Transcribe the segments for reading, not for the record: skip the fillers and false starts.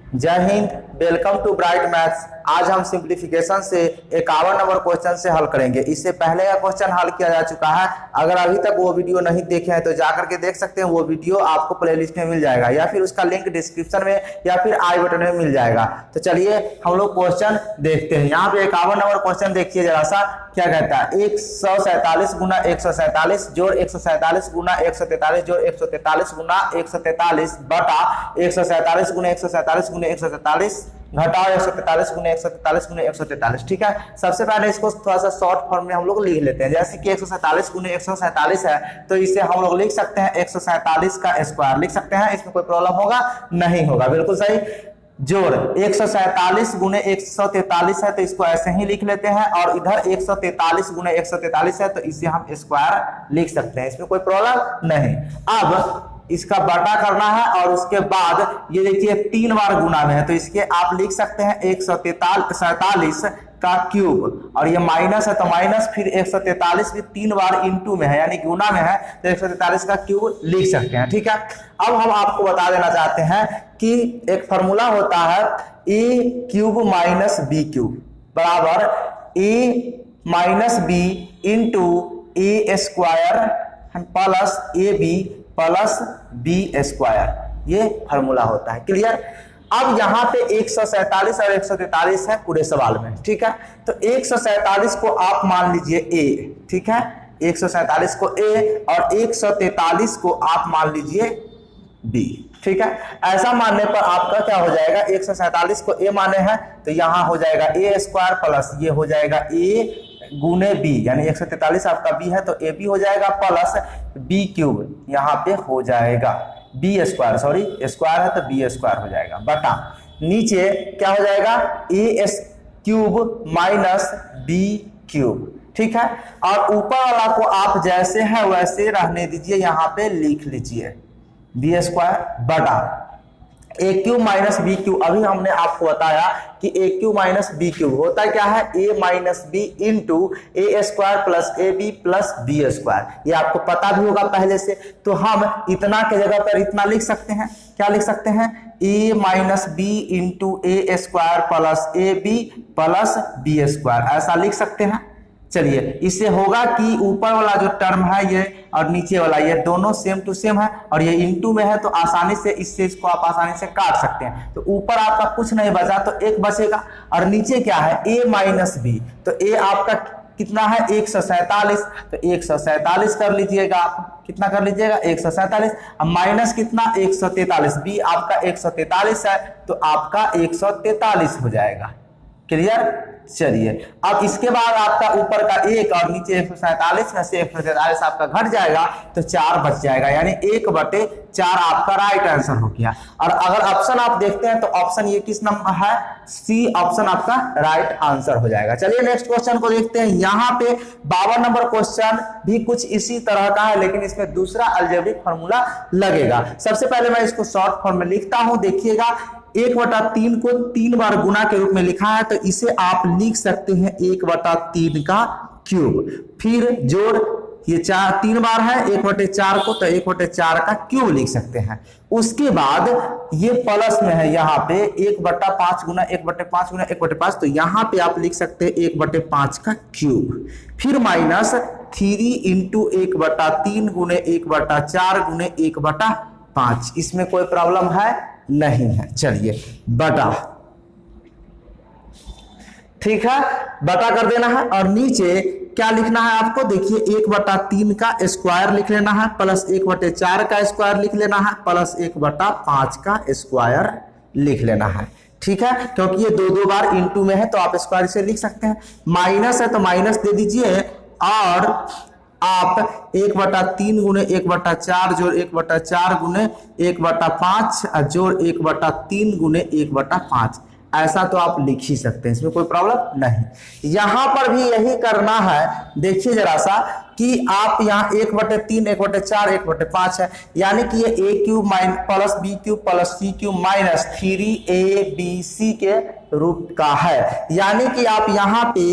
जय हिंद, welcome to bright maths. आज हम सिंप्लीफिकेशन से 51 नंबर क्वेश्चन से हल करेंगे। इससे पहले का क्वेश्चन हल किया जा चुका है। अगर अभी तक वो वीडियो नहीं देखे हैं तो जाकर के देख सकते हैं। वो वीडियो आपको प्लेलिस्ट में मिल जाएगा या फिर उसका लिंक डिस्क्रिप्शन में या फिर आई बटन में मिल जाएगा। तो चलिए हम लोग क्वेश्चन देखते हैं। यहाँ पे 51 नंबर क्वेश्चन देखिए जरा सा, क्या कहता है। 147 गुना 147 जोड़ 147 गुना 143 जोड़ 143 गुना 143 बटा 147 गुना 147 गुना 147 घटाओ 143 गुना 143 गुना 143। ठीक है, सबसे पहले इसको थोड़ा सा शॉर्ट फॉर्म में हम लोग लिख लेते हैं। जैसे कि 147 गुना 147 है तो इसे हम लोग लिख सकते हैं 147 का स्क्वायर लिख सकते हैं। इसमें कोई प्रॉब्लम होगा? नहीं होगा, बिल्कुल सही। जोड़ 147 गुने 143 है तो इसको ऐसे ही लिख लेते हैं, और इधर 143 गुने 143 है तो इसे हम स्क्वायर लिख सकते हैं। इसमें कोई प्रॉब्लम नहीं। अब इसका बटा करना है और उसके बाद ये देखिए 3 बार गुना में है तो इसके आप लिख सकते हैं 147 का क्यूब, और ये माइनस है तो माइनस, फिर 143 भी 3 बार इंटू में है यानी गुना में है तो 143 का क्यूब लिख सकते हैं। ठीक है, अब हम आपको बता देना चाहते हैं कि एक फॉर्मूला होता है A cube minus B cube बराबर A minus B into A square plus A B plus B square, ये फॉर्मूला होता है। क्लियर? अब यहाँ पे 147 और 143 है पूरे सवाल में। ठीक है, तो 147 को आप मान लीजिए ए, ठीक है, 147 को ए और 143 को आप मान लीजिए बी। ठीक है, ऐसा मानने पर आपका क्या हो जाएगा, 147 को ए माने हैं तो यहाँ हो जाएगा ए स्क्वायर प्लस ये हो जाएगा ए गुने बी, यानी 143 आपका बी है तो ए बी हो जाएगा प्लस बी क्यूब यहाँ पे हो जाएगा बी स्क्वायर, सॉरी स्क्वायर है तो बी स्क्वायर हो जाएगा बटा नीचे क्या हो जाएगा ए क्यूब माइनस बी क्यूब। ठीक है, और ऊपर वाला को आप जैसे है वैसे रहने दीजिए, यहाँ पे लिख लीजिए बी स्क्वायर बटा A cube minus B cube. अभी हमने आपको बताया कि A cube minus B cube होता क्या है, A minus B into A square plus A B plus B square. ये आपको पता भी होगा पहले से, तो हम इतना के जगह पर इतना लिख सकते हैं। क्या लिख सकते हैं, A minus B into A square plus A B plus B square, ऐसा लिख सकते हैं। चलिए, इससे होगा कि ऊपर वाला जो टर्म है ये और नीचे वाला ये दोनों सेम टू सेम है और ये इनटू में है तो आसानी से इससे इसको आप आसानी से काट सकते हैं। तो ऊपर आपका कुछ नहीं बचा तो एक बचेगा, और नीचे क्या है ए माइनस बी, तो ए आपका कितना है 147, तो 147 कर लीजिएगा आप। कितना कर लीजिएगा 147, अब माइनस कितना 143, बी आपका 143 है तो आपका 143 हो जाएगा। क्लियर? चलिए, अब इसके बाद आपका ऊपर का 1 और नीचे 147 में से 143 आपका घट जाएगा तो 4 बच जाएगा, यानी 1/4 आपका राइट आंसर हो गया। और अगर ऑप्शन आप देखते हैं तो ऑप्शन ये किस नंबर है, सी ऑप्शन आपका राइट आंसर हो जाएगा। चलिए नेक्स्ट क्वेश्चन को देखते हैं। यहाँ पे 52 नंबर क्वेश्चन भी कुछ इसी तरह का है, लेकिन इसमें दूसरा अलजेब्रिक फॉर्मूला लगेगा। सबसे पहले मैं इसको शॉर्ट फॉर्म में लिखता हूं। देखिएगा 1/3 को 3 बार गुना के रूप में लिखा है तो इसे आप लिख सकते हैं 1/3 का क्यूब। फिर जोड़ ये 3 बार है 1/4 को तो 1/4 का क्यूब लिख सकते हैं। उसके बाद ये प्लस में है यहाँ पे 1/5 गुना 1/5 गुना 1/5, तो यहाँ पे आप लिख सकते हैं 1/5 का क्यूब। फिर माइनस 3 इंटू 1/3 गुने 1/4 गुने 1/5। इसमें कोई प्रॉब्लम है? नहीं है। चलिए बटा, ठीक है, बटा कर देना है और नीचे क्या लिखना है आपको, देखिए 1/3 का स्क्वायर लिख लेना है प्लस 1/4 का स्क्वायर लिख लेना है प्लस 1/5 का स्क्वायर लिख लेना है। ठीक है, क्योंकि ये दो बार इंटू में है तो आप स्क्वायर से लिख सकते हैं। माइनस है तो माइनस दे दीजिए, और आप 1/3 गुने 1/4 जोड़ 1/4 गुने 1/5 जोड़ 1/3 गुने 1/5, ऐसा तो आप लिख ही सकते हैं, इसमें कोई प्रॉब्लम नहीं। यहां पर भी यही करना है। देखिए जरा सा कि आप यहाँ 1/3 1/4 1/5 है, यानी कि ये A cube plus B cube plus C cube minus 3ab के रूप का है। यानी कि आप यहाँ पे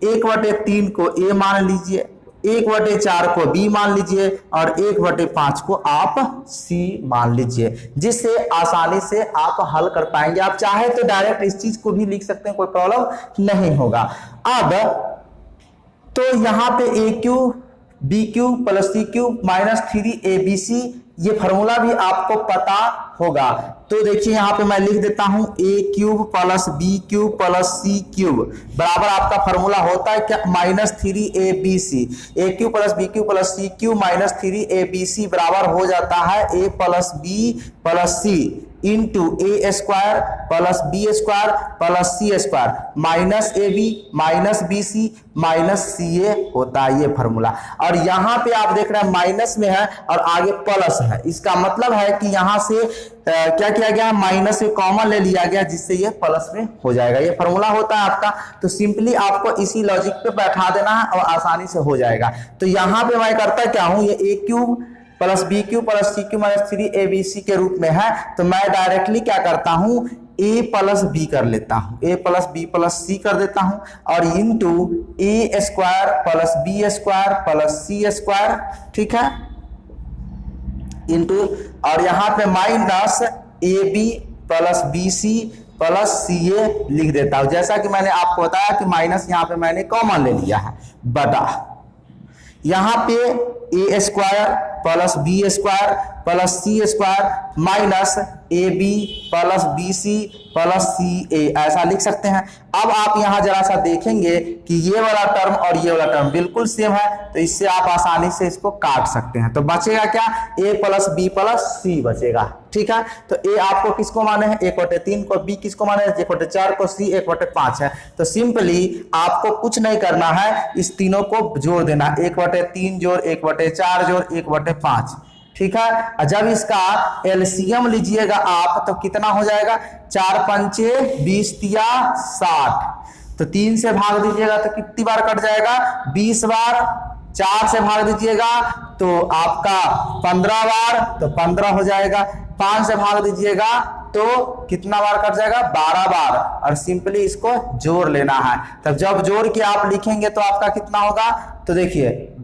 1/3 को ए मान लीजिए 1/4 को b मान लीजिए और 1/5 को आप c मान लीजिए, जिससे आसानी से आप हल कर पाएंगे। आप चाहे तो डायरेक्ट इस चीज को भी लिख सकते हैं, कोई प्रॉब्लम नहीं होगा। अब तो यहाँ पे a³ b³ + c³ - 3abc, ये फॉर्मूला भी आपको पता होगा। तो देखिए यहाँ पे मैं लिख देता हूं a³ + b³ + c³ बराबर आपका फॉर्मूला होता है क्या, -3abc। a³ + b³ + c³ - 3abc बराबर हो जाता है a + b + c into a² + b² + c² -ab - bc - ca होता है ये फॉर्मूला। और यहाँ पे आप देख रहे हैं माइनस में है और आगे प्लस है, इसका मतलब है कि यहाँ से क्या किया गया, माइनस से कॉमन ले लिया गया, जिससे ये प्लस में हो जाएगा। ये फॉर्मूला होता है आपका। तो सिंपली आपको इसी लॉजिक पे बैठा देना है और आसानी से हो जाएगा। तो यहाँ पे मैं करता क्या हूँ, ये a³ + b³ + c³ - 3abc के रूप में है, तो मैं डायरेक्टली क्या करता हूँ, a + b कर लेता हूँ, a + b + c कर देता हूँ और इंटू a² + b² + c², ठीक है, इंटू और यहाँ पे माइनस ab + bc + ca लिख देता हूँ। जैसा कि मैंने आपको बताया कि माइनस यहाँ पे मैंने कॉमन ले लिया है, बटा यहाँ पे a² + b² + c² minus ab + bc + ca ऐसा लिख सकते हैं। अब आप यहाँ जरा सा देखेंगे कि ये वाला टर्म और ये वाला टर्म बिल्कुल सेम है, तो इससे आप आसानी से इसको काट सकते हैं। तो बचेगा क्या, a + b + c बचेगा, ठीक है। तो a आपको किसको माने हैं, 1/3 को, b किसको माने हैं, 1/4 को, c 1/5 है। तो सिंपली आपको कुछ नहीं करना है, इस तीनों को जोड़ देना, 1/3 जोड़ 1/4 जोड़ 1/5, ठीक है। जब इसका एलसीएम लीजिएगा आप तो कितना हो जाएगा, 4 × 5 = 20 × 60। तो 3 से भाग दीजिएगा तो कितनी बार कट जाएगा, 20 बार। 4 से भाग दीजिएगा तो आपका 15 बार, तो 15 हो जाएगा। 5 से भाग दीजिएगा तो कितना बार कट जाएगा, 12 बार। और सिंपली इसको जोड़ लेना है। तब जब जोड़ के आप लिखेंगे तो आपका कितना होगा, तो देखिए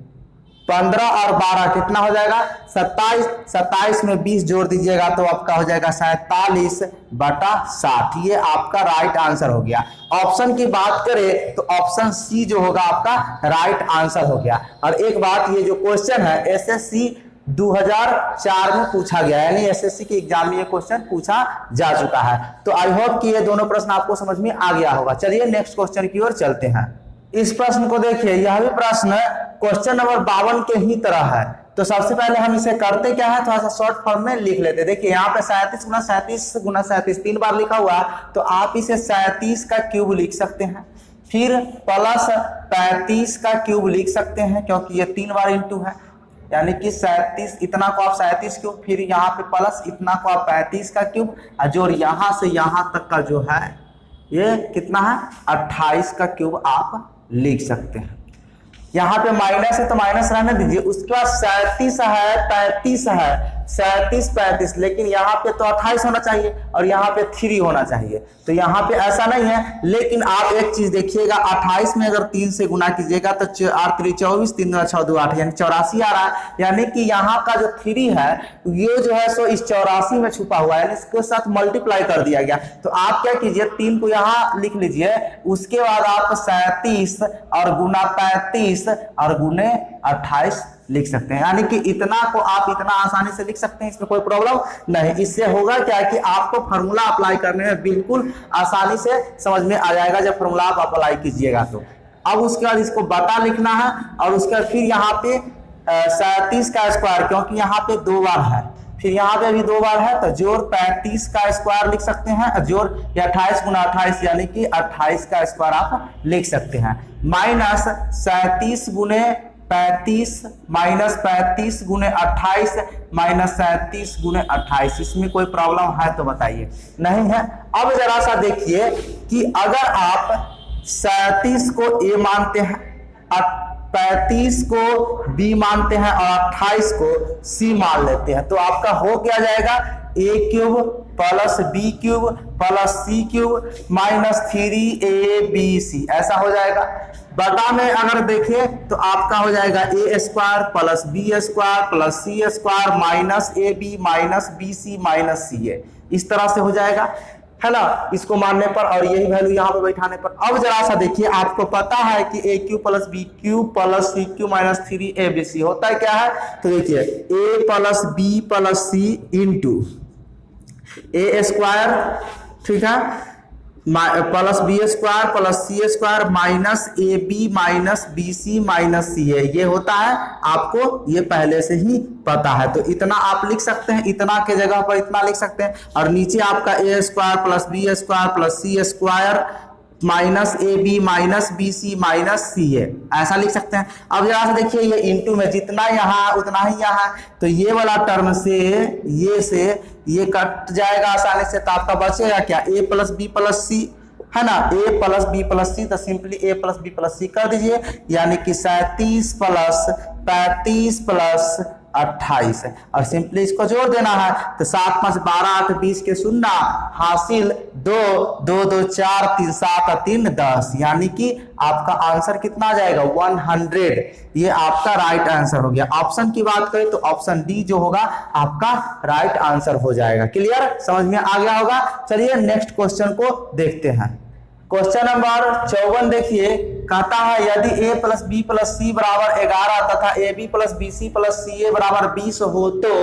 15 और 12 कितना हो जाएगा, 27। 27 में 20 जोड़ दीजिएगा तो आपका हो जाएगा 47/60। ये आपका राइट आंसर हो गया। ऑप्शन की बात करें तो ऑप्शन सी जो होगा आपका राइट आंसर हो गया। और एक बात, ये जो क्वेश्चन है एसएससी 2004 में पूछा गया, यानी एसएससी के एग्जाम में ये क्वेश्चन पूछा जा चुका है। तो आई होप कि ये दोनों प्रश्न आपको समझ में आ गया होगा। चलिए नेक्स्ट क्वेश्चन की ओर चलते हैं। इस प्रश्न को देखिए, यह भी प्रश्न क्वेश्चन नंबर 52 के ही तरह है। तो सबसे पहले हम इसे करते क्या है, थोड़ा सा शॉर्ट फॉर्म में लिख लेते हैं। देखिए यहाँ पे 37 × 37 × 37 3 बार लिखा हुआ है, तो आप इसे 37 का क्यूब लिख सकते हैं, फिर प्लस 35 का क्यूब लिख सकते हैं, क्योंकि ये 3 बार इंटू है, यानी कि 37 इतना को आप 37 क्यूब, फिर यहाँ पे प्लस इतना को आप 35 का क्यूब, और जो यहाँ से यहाँ तक का जो है ये कितना है, 28 का क्यूब आप लिख सकते हैं। यहाँ पे माइनस है तो माइनस रहने दीजिए। उसके बाद 37 है, 35 है, 37 35, लेकिन यहाँ पे तो 28 होना चाहिए और यहाँ पे 3 होना चाहिए। तो यहाँ पे ऐसा नहीं है, लेकिन आप एक चीज देखिएगा, 28 में अगर 3 से गुना कीजिएगा तो 8 × 3 = 24, 3 × 6 = 2 8, यानी 84 आ रहा है। यानी कि यहाँ का जो 3 है ये जो है सो इस 84 में छुपा हुआ है, यानी इसके साथ मल्टीप्लाई कर दिया गया। तो आप क्या कीजिए, 3 को यहाँ लिख लीजिए, उसके बाद आप 37 और गुना 35 और गुने 28 लिख सकते हैं। यानी कि इतना को आप इतना आसानी से लिख सकते हैं, इसमें कोई प्रॉब्लम नहीं। इससे होगा क्या कि आपको फॉर्मूला अप्लाई करने में बिल्कुल आसानी से समझ में आ जाएगा जब फॉर्मूला आप अप्लाई कीजिएगा तो। अब उसके बाद इसको बटा लिखना है और उसके बाद फिर यहाँ पे 37 का स्क्वायर, क्योंकि यहाँ पे 2 बार है, फिर यहाँ पे भी 2 बार है, तो जोड़ 35 का स्क्वायर लिख सकते हैं, जोड़ 28 × 28 यानी कि 28 का स्क्वायर आप लिख सकते हैं, माइनस 37 × 35 माइनस 35 × 28 माइनस 37 × 28। इसमें कोई प्रॉब्लम है तो बताइए, नहीं है। अब जरा सा देखिए कि अगर आप 37 को ए मानते हैं, 35 को बी मानते हैं और 28 को सी मान लेते हैं, तो आपका हो क्या जाएगा, a³ + b³ + c³ - 3abc ऐसा हो जाएगा। बटा में अगर देखें तो आपका हो जाएगा A square plus B square plus C square minus A B minus B C minus C A, इस तरह से हो जाएगा, है ना, इसको मानने पर और यही वैल्यू यहाँ पे बैठाने पर। अब जरा सा देखिए, आपको पता है कि A cube plus B cube plus C cube minus 3abc होता है क्या है, तो देखिए A plus B plus C into A square, ठीक है, plus B square plus C square minus A B minus B C minus C A, ये होता है, आपको ये पहले से ही पता है। तो इतना आप लिख सकते हैं, इतना के जगह पर इतना लिख सकते हैं, और नीचे आपका A square plus B square plus C square minus A B minus B C minus C A, ऐसा लिख सकते हैं। अब जरा से देखिए, ये इंटू में जितना यहाँ उतना ही यहाँ, तो ये वाला टर्म से ये कट जाएगा आसानी से, तो आपका बचेगा क्या, ए प्लस बी प्लस सी, है ना, ए प्लस बी प्लस सी, तो सिंपली ए प्लस बी प्लस सी कर दीजिए, यानी कि 37 प्लस 35 प्लस 28 है, और सिंपली इसको जोड़ देना है, तो 7 5 12 8 20 के शून्य हासिल 2 2 2 4 3 7 3 10, यानी कि आपका आंसर कितना आ जाएगा 100, ये आपका राइट आंसर हो गया। ऑप्शन की बात करें तो ऑप्शन डी जो होगा आपका राइट आंसर हो जाएगा। क्लियर, समझ में आ गया होगा। चलिए नेक्स्ट क्वेश्चन को देखते हैं। क्वेश्चन नंबर 54 देखिए, कहता है यदि a plus B plus C बराबर 11 तथा A B plus B C plus C A बराबर 20 हो तो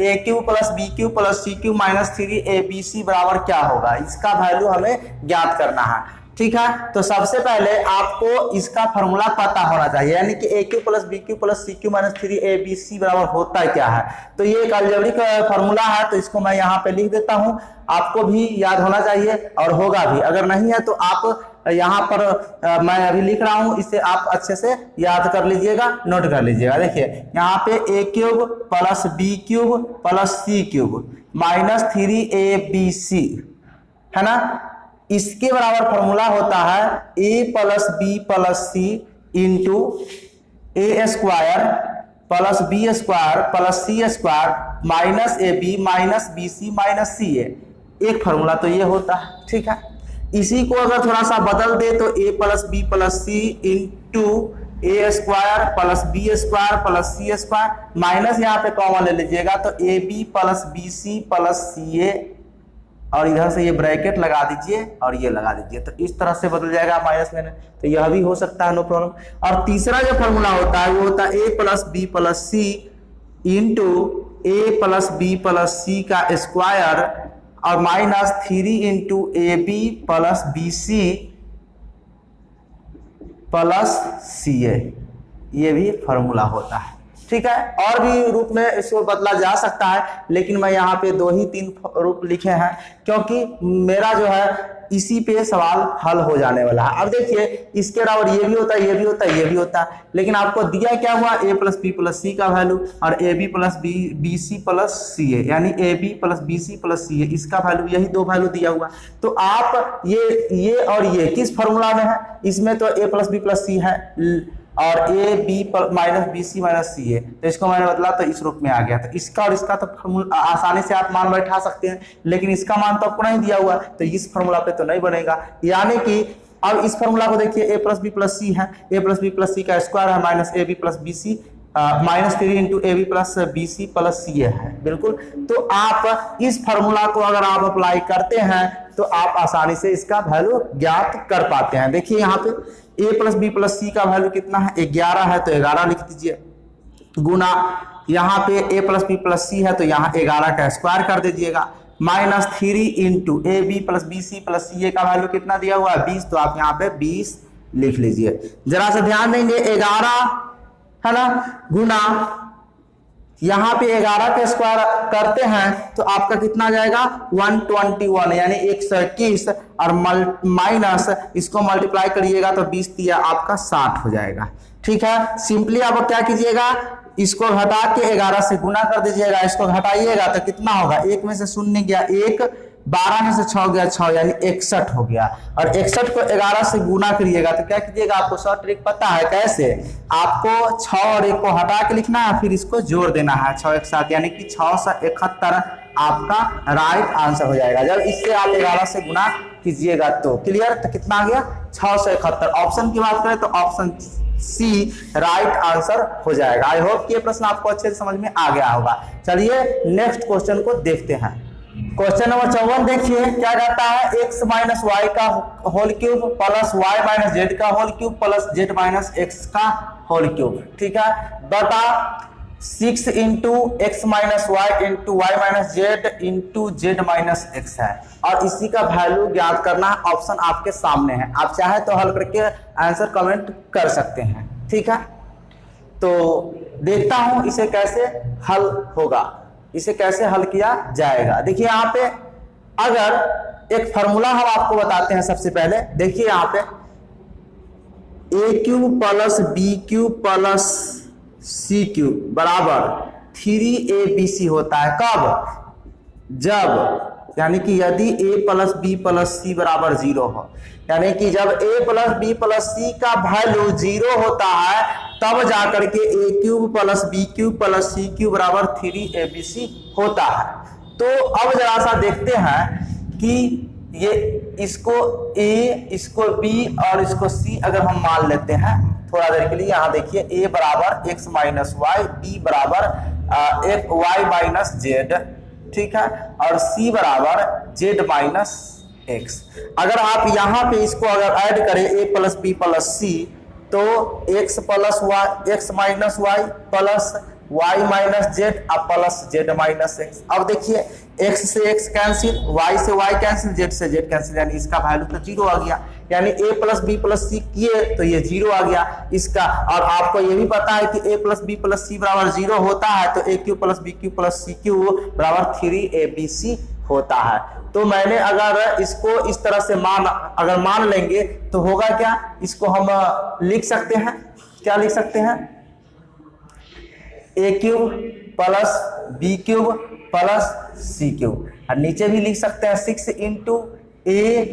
A cube plus B cube plus C cube minus 3abc बराबर क्या होगा, इसका वैल्यू हमें ज्ञात करना है। ठीक है, तो सबसे पहले आपको इसका फॉर्मूला पता होना चाहिए, यानी कि A cube plus B cube plus C cube minus 3abc बराबर होता है क्या है। तो ये एक अलजेब्रिक फॉर्मूला है, तो इसको मैं यहाँ पे लिख देता हूँ, आपको भी याद होना चाहिए और होगा भी, अगर नहीं है तो आप यहाँ पर मैं अभी लिख रहा हूँ, इसे आप अच्छे से याद कर लीजिएगा, नोट कर लीजिएगा। देखिए यहाँ पे A cube plus B cube plus C cube minus 3abc, है ना, इसके बराबर फॉर्मूला होता है A plus B plus C into A square plus B square plus C square minus A B minus B C minus C A, एक formula तो ये होता है। ठीक है, इसी को अगर थोड़ा सा बदल दे तो A plus B plus C into A square plus B square plus C square minus यहाँ पे कॉमन ले लीजिएगा, तो A B plus B C plus C A, और इधर से ये ब्रैकेट लगा दीजिए और ये लगा दीजिए, तो इस तरह से बदल जाएगा माइनस लेने, तो यह भी हो सकता है, नो प्रॉब्लम। और तीसरा जो फॉर्मूला होता है वो होता है A plus B plus C into A plus B plus C का स्क्वायर और minus 3 into A B plus B C plus C A, ये भी फॉर्मूला होता है। ठीक है, और भी रूप में इसको बदला जा सकता है, लेकिन मैं यहाँ पे 2 ही 3 रूप लिखे हैं, क्योंकि मेरा जो है इसी पे सवाल हल हो जाने वाला है। अब देखिए इसके अलावा ये भी होता है, ये भी होता है, ये भी होता है, लेकिन आपको दिया क्या हुआ, A plus B plus C का वैल्यू और A B plus B C plus C A, यानी A B plus B C plus C A, इसका वैल्यू, यही 2 वैल्यू दिया हुआ। तो आप ये और ये किस फॉर्मूला में है, इसमें तो A plus B plus C है और A B minus B C minus C A, तो इसको मैंने बदला तो इस रूप में आ गया। तो इसका और इसका तो फॉर्मूला आसानी से आप मान बैठा सकते हैं, लेकिन इसका मान तो आपको नहीं दिया हुआ, तो इस फॉर्मूला पे तो नहीं बनेगा। यानी कि अब इस फॉर्मूला को देखिए, A plus B plus C है, A plus B plus C का स्क्वायर है minus A B plus B C minus 3 into A B plus B C plus C A है, बिल्कुल। तो आप इस फॉर्मूला को अगर आप अप्लाई करते हैं तो आप आसानी से इसका वैल्यू ज्ञात कर पाते हैं। देखिए यहाँ पे A plus B plus C का वैल्यू कितना है, 11 है, तो 11 लिख दीजिए, गुना यहाँ पे A plus B plus C है, तो यहाँ 11 का स्क्वायर कर दीजिएगा, minus 3 into A B plus B C plus C A का वैल्यू कितना दिया हुआ है 20, तो आप यहाँ पे 20 लिख लीजिए। जरा सा ध्यान देंगे, 11 है ना, गुना यहाँ पे 11 का स्क्वायर करते हैं तो आपका कितना जाएगा 121, यानी 121, और माइनस इसको मल्टीप्लाई करिएगा तो 20 दिया आपका 60 हो जाएगा। ठीक है, सिंपली आप क्या कीजिएगा, इसको घटा के 11 से गुना कर दीजिएगा, इसको घटाइएगा तो कितना होगा, 1 में से 0 गया 1, 12 में से 6 गया 6, यानी 61 हो गया। और 61 को 11 से गुना करिएगा तो क्या कीजिएगा, आपको शॉर्ट ट्रिक पता है कैसे, आपको 6 और 1 को हटा के लिखना है, फिर इसको जोड़ देना है 6 एक साथ, यानी कि 671 आपका राइट आंसर हो जाएगा। जब इससे आप 11 से गुना कीजिएगा तो क्लियर, तो कितना आ गया 671। ऑप्शन की बात करें तो ऑप्शन सी राइट आंसर हो जाएगा। आई होप कि ये प्रश्न आपको अच्छे से समझ में आ गया होगा। चलिए नेक्स्ट क्वेश्चन को देखते हैं। क्वेश्चन नंबर 54 देखिए क्या कहता है, x माइनस वाई का whole cube plus Y minus Z का whole cube plus Z minus X का होल क्यूब, ठीक है, बटा 6 into X minus Y into Y minus Z into Z minus X है और इसी का वैल्यू ज्ञात करना है। ऑप्शन आपके सामने है, आप चाहे तो हल करके आंसर कमेंट कर सकते हैं, ठीक है। तो देखता हूं इसे कैसे हल होगा, इसे कैसे हल किया जाएगा। देखिए यहाँ पे अगर एक फॉर्मूला हम आपको बताते हैं सबसे पहले। देखिए यहाँ पे A cube plus B cube plus C cube बराबर 3abc होता है। कब? जब यानी कि यदि a plus B plus C बराबर 0 हो, यानी कि जब a plus B plus C का वैल्यू 0 होता है तब जाकर के A cube plus B cube plus C cube बराबर 3abc होता है। तो अब जरा सा देखते हैं कि ये इसको a, इसको b और इसको c अगर हम मान लेते हैं थोड़ा देर के लिए। यहाँ देखिए a बराबर x माइनस वाई, b बराबर y माइनस जेड, ठीक है, और c बराबर z माइनस x। अगर आप यहाँ पे इसको अगर ऐड करें a plus B plus C तो x plus Y, x minus Y plus y minus Z अब प्लस जेड माइनस एक्स। अब देखिए x से x कैंसिल, y से y कैंसिल, z से z कैंसिल, यानी इसका वैल्यू तो 0 आ गया। यानी a plus B plus C किए तो ये 0 आ गया इसका। और आपको ये भी पता है कि a plus B plus C बराबर 0 होता है तो a cube plus B cube plus C cube बराबर 3abc होता है। तो मैंने अगर इसको इस तरह से अगर मान लेंगे तो होगा क्या, इसको हम लिख सकते हैं, क्या लिख सकते हैं, A cube plus B cube plus C cube, और नीचे भी लिख सकते हैं 6 इंटू ए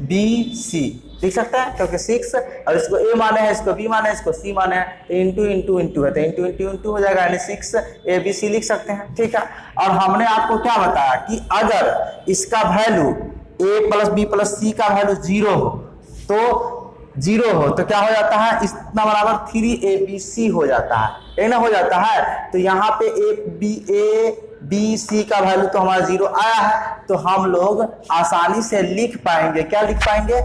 बी सी लिख सकते हैं, क्योंकि 6 और इसको ए माने हैं, इसको बी माने हैं, इसको सी माने हैं, तो इंटू इंटू इंटू है तो इंटू इंटू इंटू हो जाएगा, यानी 6abc लिख सकते हैं, ठीक है। और हमने आपको क्या बताया कि अगर इसका value a plus B plus C का वैल्यू 0 हो तो क्या हो जाता है, इतना बराबर 3abc हो जाता है, ये ना हो जाता है। तो यहाँ पे a b c का वैल्यू तो हमारा 0 आया है, तो हम लोग आसानी से लिख पाएंगे, क्या लिख पाएंगे,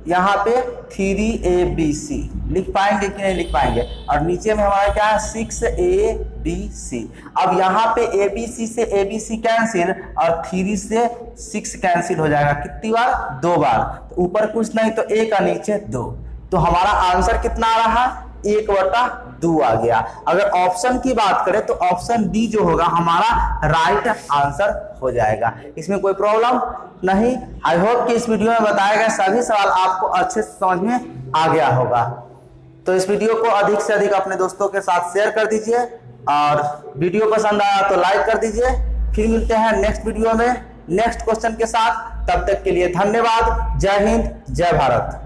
यहाँ पे 3abc लिख पाएंगे कि नहीं लिख पाएंगे। और नीचे में हमारा क्या है 6abc। अब यहाँ पे abc से abc कैंसिल और 3 से 6 कैंसिल हो जाएगा, कितनी बार, 2 बार। तो ऊपर कुछ नहीं तो 1 और नीचे 2, तो हमारा आंसर कितना आ रहा, 1/2 आ गया। अगर ऑप्शन की बात करें तो ऑप्शन डी जो होगा हमारा राइट आंसर हो जाएगा, इसमें कोई प्रॉब्लम नहीं। आई होप कि इस वीडियो में बताए गए सभी सवाल आपको अच्छे से समझ में आ गया होगा। तो इस वीडियो को अधिक से अधिक अपने दोस्तों के साथ शेयर कर दीजिए और वीडियो पसंद आया तो लाइक कर दीजिए। फिर मिलते हैं नेक्स्ट वीडियो में नेक्स्ट क्वेश्चन के साथ, तब तक के लिए धन्यवाद। जय हिंद, जय भारत।